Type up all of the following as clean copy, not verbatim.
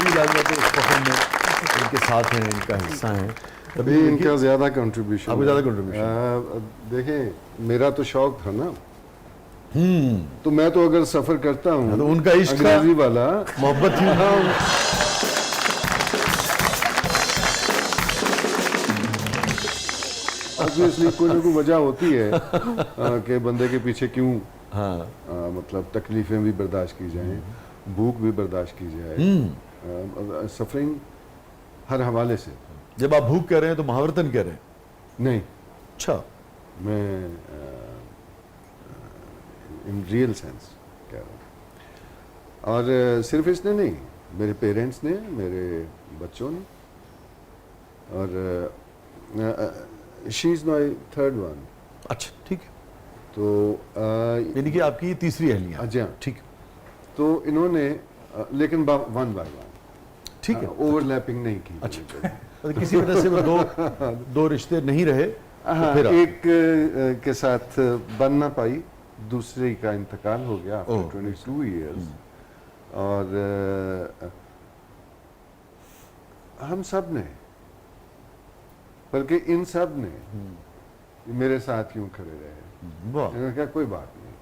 भी लाजवाब है, इस फखर में इनके साथ हैं, इनका हिस्सा हैं। अभी इनका ज़्यादा कंट्रीब्यूशन, आपको ज़्यादा कंट्रीब्यूशन। देखें मेरा तो शौक था ना, तो मैं तो अगर सफ़र करता हूँ तो उनका इश्क था, अंग्रेजी वाला मोहब्बत थी। ऑब्वियसली कोई ना कोई वजह होती है कि बंदे के पीछे क्यों हाँ, मतलब तकलीफ़ें भी बर्दाश्त की जाएं, भूख भी बर्दाश्त की जाए, सफरिंग हर हवाले से। जब आप भूख कह रहे हैं तो महावरतन कह रहे हैं? नहीं, अच्छा, मैं इन रियल सेंस कह रहा हूँ। और सिर्फ इसने नहीं, मेरे पेरेंट्स ने, मेरे बच्चों ने, और she is my third one. अच्छा, ठीक है। तो यानी कि आपकी ये तीसरी अहलियाँ? जी हाँ, ठीक है, तो इन्होंने लेकिन वन बाय वन, ठीक है, ओवरलैपिंग नहीं की। अच्छा, तो किसी वजह से वो दो रिश्ते नहीं रहे, हाँ, तो फिर एक के साथ बन ना पाई, दूसरे का इंतकाल हो गया आफ्टर 22 इयर्स। और हम सब ने, बल्कि इन सब ने मेरे साथ यूं खड़े रहे। वाह, मैंने कहा कोई बात नहीं,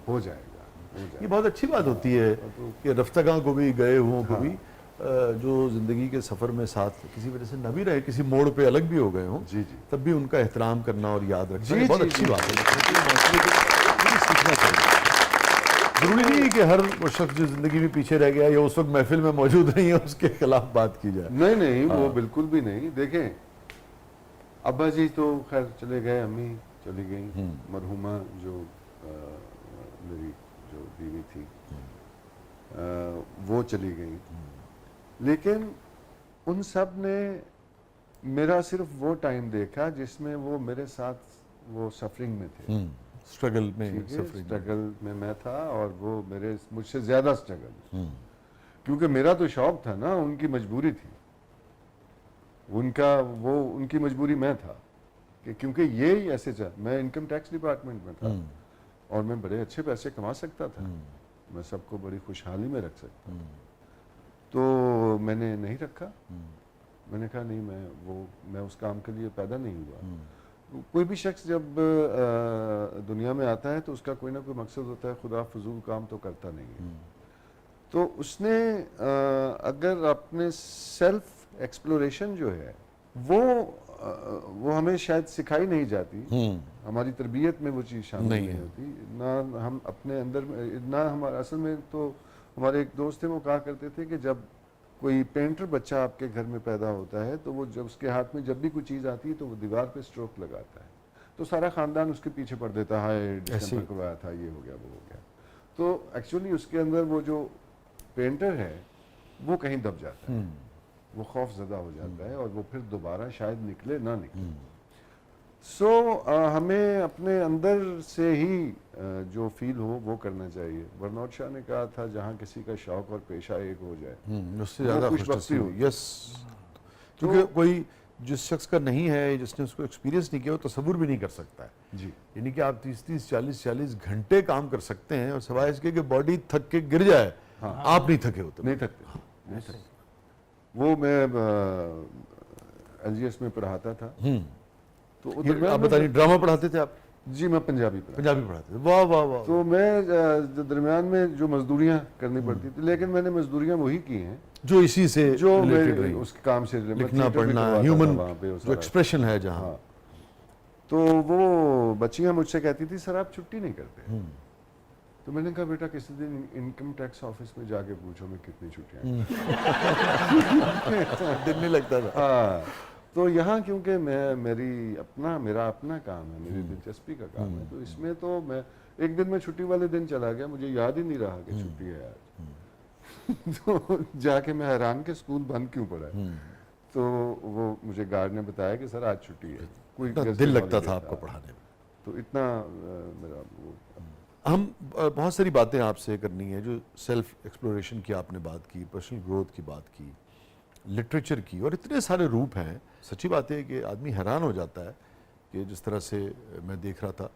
हो जाएगा, हो ये जाएगा। बहुत अच्छी बात होती है कि रफ्तागां को भी, गए हुओं को भी, जो ज़िंदगी के सफ़र में साथ किसी वजह से न भी रहे, किसी मोड़ पे अलग भी हो गए हों, जी जी, तब भी उनका एहतराम करना और याद रखना, जी, ये बहुत जी, अच्छी जी। बात है। माशरे को ये सीखना चाहिए। जरूरी नहीं है कि हर वो शख्स जो ज़िंदगी में पीछे रह गया या उस वक्त महफिल में मौजूद नहीं है उसके खिलाफ बात की जाए। नहीं नहीं, वो बिल्कुल भी नहीं। देखें, अब्बा जी तो खैर चले गए, अम्मी चली गई, मरहुमा जो मेरी जो बीवी थी वो चली गई, लेकिन उन सब ने मेरा सिर्फ वो टाइम देखा जिसमें वो मेरे साथ वो सफरिंग में थे, स्ट्रगल में, ठीक है, सफरिंग में। स्ट्रगल में मैं था और वो मेरे मुझसे ज़्यादा स्ट्रगल, क्योंकि मेरा तो शौक था ना, उनकी मजबूरी थी, उनकी मजबूरी मैं था कि क्योंकि ये ही ऐसे चल, मैं इनकम टैक्स डिपार्टमेंट में था और मैं बड़े अच्छे पैसे कमा सकता था, मैं सबको बड़ी खुशहाली में रख सकता था, तो मैंने नहीं रखा। मैंने कहा नहीं, मैं उस काम के लिए पैदा नहीं हुआ। कोई भी शख्स जब दुनिया में आता है तो उसका कोई ना कोई मकसद होता है, खुदा फजूल काम तो करता नहीं है। तो उसने अगर अपने सेल्फ एक्सप्लोरेशन जो है वो हमें शायद सिखाई नहीं जाती, हमारी तरबियत में वो चीज़ शामिल नहीं होती ना, हम अपने अंदर ना, हमारे असल में तो हमारे एक दोस्त थे, वो कहा करते थे कि जब कोई पेंटर बच्चा आपके घर में पैदा होता है तो वो जब उसके हाथ में जब भी कोई चीज़ आती है तो वो दीवार पे स्ट्रोक लगाता है, तो सारा ख़ानदान उसके पीछे पड़ देता है, डिस्टेंपर करवाया था, ये हो गया, वो हो गया। तो एक्चुअली उसके अंदर वो जो पेंटर है वो कहीं दब जाता है, वो खौफजदा हो जाता है और वो फिर दोबारा शायद निकले ना निकले। सो हमें अपने अंदर से ही जो फील हो वो करना चाहिए। बर्नार्ड शॉ ने कहा था, जहाँ किसी का शौक और पेशा एक हो जाए उससे ज़्यादा खुशबख्ती हो। यस, क्योंकि कोई जिस शख्स का नहीं है, जिसने उसको एक्सपीरियंस नहीं किया, वो तसव्वुर भी नहीं कर सकता है। जी, यानी कि आप 30-30, 40-40 घंटे काम कर सकते हैं और सिवाय इसके कि बॉडी थक के गिर जाए, आप नहीं थके होते। नहीं थकते, नहीं थकते। वो मैं LGS में पढ़ाता था, तो आप बताइए, ड्रामा पढ़ाते थे आप? जी, मैं पंजाबी पढ़ाते थे। वाह वाह वाह। तो मैं दरमियान में जो मजदूरियाँ करनी पड़ती थी, लेकिन मैंने मजदूरियाँ वही की हैं जो इसी से जो रिलेटेड रही, उस काम से लिखना पढ़ना, ह्यूमन जो एक्सप्रेशन है जहाँ। हाँ, तो वो बच्चियाँ मुझसे कहती थी, सर आप छुट्टी नहीं करते। तो मैंने कहा, बेटा किसी दिन इनकम टैक्स ऑफिस में जाके पूछो मैं कितनी छुट्टियाँ दिन नहीं लगता था। हाँ, तो यहाँ क्योंकि मेरा अपना काम है, मेरी दिलचस्पी का काम है, तो इसमें तो मैं एक दिन में छुट्टी वाले दिन चला गया, मुझे याद ही नहीं रहा कि छुट्टी है आज। तो जाके मैं हैरान के स्कूल बंद क्यों पड़ा है, तो वो मुझे गार्ड ने बताया कि सर आज छुट्टी है। कोई दिल लगता था आपको पढ़ाने में, तो इतना मेरा वो। हम बहुत सारी बातें आपसे करनी है, जो सेल्फ एक्सप्लोरेशन की आपने बात की, पर्सनल ग्रोथ की बात की, लिटरेचर की, और इतने सारे रूप हैं। सच्ची बात है कि आदमी हैरान हो जाता है कि जिस तरह से मैं देख रहा था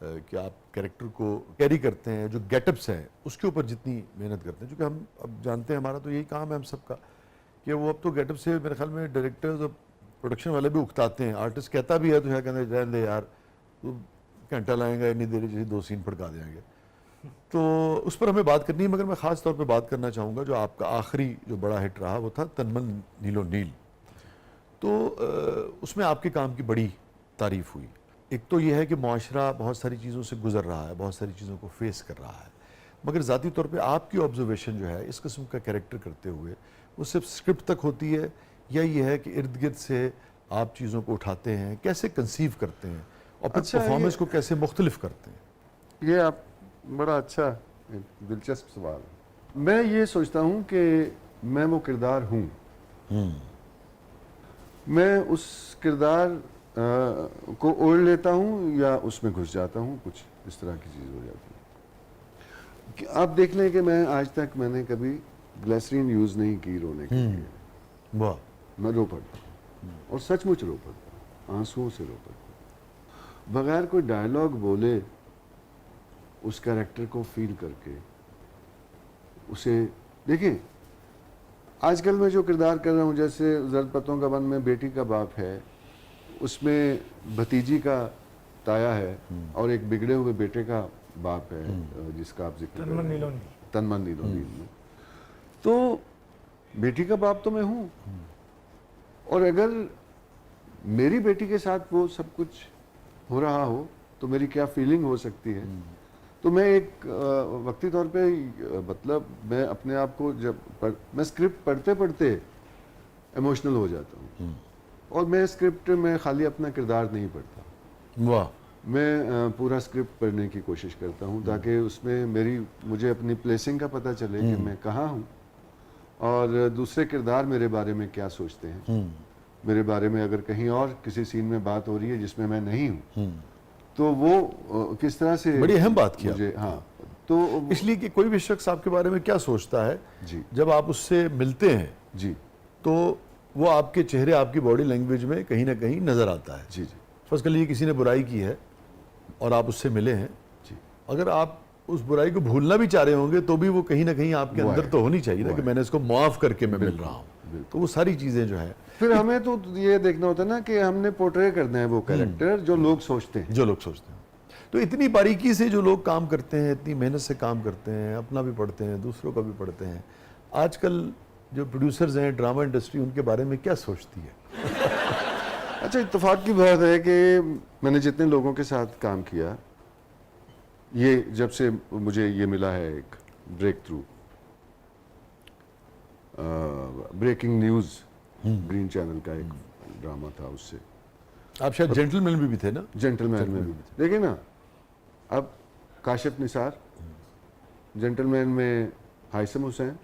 कि आप कैरेक्टर को कैरी करते हैं, जो गेटअप्स हैं उसके ऊपर जितनी मेहनत करते हैं, क्योंकि हम अब जानते हैं हमारा तो यही काम है हम सबका कि वो अब तो गेटअप से मेरे ख्याल में डायरेक्टर्स और प्रोडक्शन वाले भी उकताते हैं। आर्टिस्ट कहता भी है तो कहते हैं रहने दे यार, तो घंटा लाएगा इतनी देर जैसे 2 सीन फड़का देंगे। तो उस पर हमें बात करनी है, मगर मैं ख़ास तौर पे बात करना चाहूँगा जो आपका आखिरी जो बड़ा हिट रहा वो था तन मन नीलो नील। तो उसमें आपके काम की बड़ी तारीफ़ हुई। एक तो ये है कि मुआशरा बहुत सारी चीज़ों से गुज़र रहा है, बहुत सारी चीज़ों को फेस कर रहा है, मगर ज़ाती तौर पे आपकी ऑब्जर्वेशन जो है इस किस्म का कैरेक्टर करते हुए वो सिर्फ स्क्रिप्ट तक होती है, या ये है कि इर्द गिर्द से आप चीज़ों को उठाते हैं, कैसे कंसीव करते हैं और फिर अच्छा, परफॉर्मेंस को कैसे मुख्तलिफ करते हैं? ये आप बड़ा अच्छा एक दिलचस्प सवाल है। मैं ये सोचता हूँ कि मैं वो किरदार हूँ, मैं उस किरदार को ओढ़ लेता हूँ या उसमें घुस जाता हूँ, कुछ इस तरह की चीज़ हो जाती है। कि आप देख लें कि मैं आज तक मैंने कभी ग्लिसरीन यूज़ नहीं की रोने के लिए। वाह। मैं रो पड़ता हूँ और सचमुच रो पड़ता हूँ, आंसुओं से रो पड़ता हूँ, बगैर कोई डायलॉग बोले उस कैरेक्टर को फील करके उसे। देखिए आजकल मैं जो किरदार कर रहा हूँ, जैसे जर्द पत्तों का वन में बेटी का बाप है, उसमें भतीजी का ताया है और एक बिगड़े हुए बेटे का बाप है जिसका आप जिक्र कर रहे हैं, तनमन नीलो नील में। तो बेटी का बाप तो मैं हूँ, और अगर मेरी बेटी के साथ वो सब कुछ हो रहा हो तो मेरी क्या फीलिंग हो सकती है। तो मैं एक वक्ती तौर पे मतलब मैं अपने आप को मैं स्क्रिप्ट पढ़ते पढ़ते इमोशनल हो जाता हूँ, और मैं स्क्रिप्ट में खाली अपना किरदार नहीं पढ़ता। वाह। मैं पूरा स्क्रिप्ट पढ़ने की कोशिश करता हूँ ताकि उसमें मुझे अपनी प्लेसिंग का पता चले कि मैं कहाँ हूँ और दूसरे किरदार मेरे बारे में क्या सोचते हैं। मेरे बारे में अगर कहीं और किसी सीन में बात हो रही है जिसमें मैं नहीं हूँ तो वो किस तरह से। बड़ी अहम बात की मुझे, हाँ, तो इसलिए कि कोई भी शख्स आपके बारे में क्या सोचता है जी जब आप उससे मिलते हैं जी तो वो आपके चेहरे, आपकी बॉडी लैंग्वेज में कहीं ना कहीं नजर आता है। जी जी फर्ज कर लीजिए किसी ने बुराई की है और आप उससे मिले हैं, जी अगर आप उस बुराई को भूलना भी चाह रहे होंगे तो भी वो कहीं ना कहीं आपके वो अंदर है, तो होनी चाहिए ना वो कि है। मैंने इसको माफ करके मैं मिल बिल्कुल, रहा हूँ। बिल्कुल। तो वो सारी चीजें जो है फिर हमें तो ये देखना होता है ना कि हमने पोर्ट्रे करना है वो कैरेक्टर जो लोग सोचते हैं। जो लोग सोचते हैं। तो इतनी बारीकी से जो लोग काम करते हैं, इतनी मेहनत से काम करते हैं, अपना भी पढ़ते हैं, दूसरों का भी पढ़ते हैं, आजकल जो प्रोड्यूसर्स हैं, ड्रामा इंडस्ट्री, उनके बारे में क्या सोचती है? अच्छा, इत्तेफाक की बात है कि मैंने जितने लोगों के साथ काम किया, ये जब से मुझे ये मिला है एक breakthrough, breaking news green channel का एक ड्रामा था, उससे आप शायद जेंटलमैन भी थे ना? जेंटलमैन में भी देखिए ना, अब काशिफ निसार, जेंटलमैन में हाइसम हुसैन,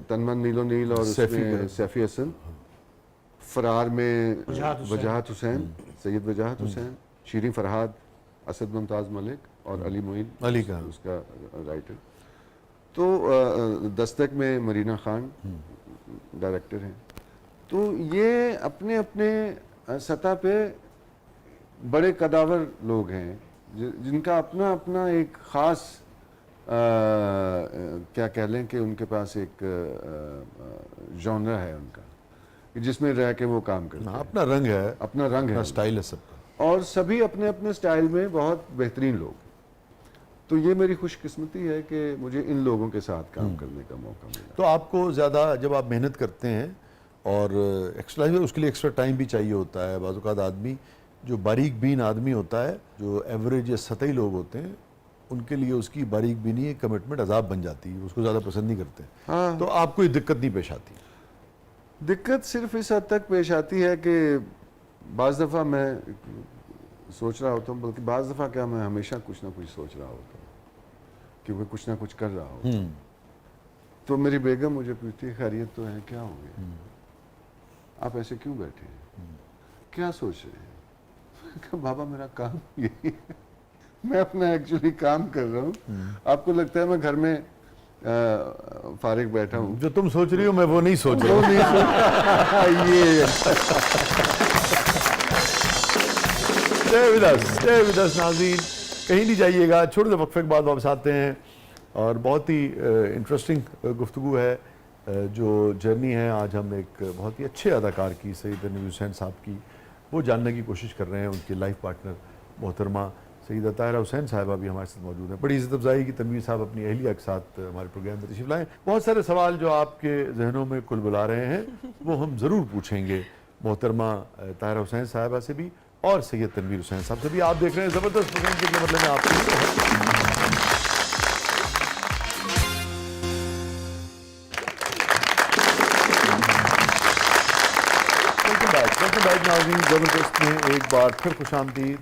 तनमन नीलो नील और उसमें सैफी हसन, फरार में वजाहत हुसैन, सैयद वजाहत हुसैन, शीरीन फरहाद, असद मुमताज़ मलिक और अली मोइन अली का उसका राइटर। तो दस्तक में मरीना खान डायरेक्टर हैं। तो ये अपने अपने सतह पे बड़े कदावर लोग हैं जिनका अपना अपना एक ख़ास क्या कह लें कि उनके पास एक जॉनरा है उनका जिसमें रह के वो काम करते हैं। अपना रंग है, अपना रंग है, स्टाइल है सबका, और सभी अपने अपने स्टाइल में बहुत बेहतरीन लोग। तो ये मेरी खुशकिस्मती है कि मुझे इन लोगों के साथ काम करने का मौका मिला। तो आपको ज़्यादा जब आप मेहनत करते हैं और एक्स्ट्रा उसके लिए एक्स्ट्रा टाइम भी चाहिए होता है, बाज़ औक़ात आदमी जो बारीक बीन आदमी होता है, जो एवरेज या सतही लोग होते हैं, उनके लिए उसकी बारीक बीनी एक कमिटमेंट अजाब बन जाती है, उसको ज़्यादा पसंद नहीं करते। हाँ। तो आपको ये दिक्कत नहीं पेश आती? दिक्कत सिर्फ इस हद तक पेश आती है कि बाज़ दफ़ा मैं सोच रहा होता हूँ, बल्कि बाज़ दफ़ा क्या मैं हमेशा कुछ ना कुछ सोच रहा होता हूँ क्योंकि कुछ ना कुछ कर रहा होता हूँ। तो मेरी बेगम मुझे पूछती है, खैरियत तो है, क्या हो गया, आप ऐसे क्यों बैठे हैं, क्या सोच रहे हैं? बाबा मेरा काम यही है, मैं अपना एक्चुअली काम कर रहा हूँ। आपको लगता है मैं घर में फारिग बैठा हूँ? जो तुम सोच रही हो मैं वो नहीं सोच रहा हूँ। ये Stay with us, नाज़रीन, कहीं नहीं जाइएगा, छोटे से वक्फे के बाद वापस आते हैं और बहुत ही इंटरेस्टिंग गुफ्तगू है। जो जर्नी है आज हम एक बहुत ही अच्छे अदाकार की सईद तनवीर हुसैन साहब की वो जानने की कोशिश कर रहे हैं। उनके लाइफ पार्टनर मोहतरमा सईदा ताहिरा हुसैन साहिबा भी हमारे साथ मौजूद हैं। बड़ी इज़्ज़त अफजाई की तनवीर साहब अपनी अहलिया के साथ हमारे प्रोग्राम में तशरीफ लाएँ। बहुत सारे सवाल जो आपके जहनों में कुलबुला रहे हैं वो हम ज़रूर पूछेंगे मोहतरमा ताहिरा हुसैन साहिबा से भी और सैयद तनवीर हुसैन साहब से भी। आप देख रहे हैं ज़बरदस्त प्रोग्राम के मतलब में आपको वेलकम बैक नाज़रीन। ज़बरदस्त में एक बार फिर खुशामदीद।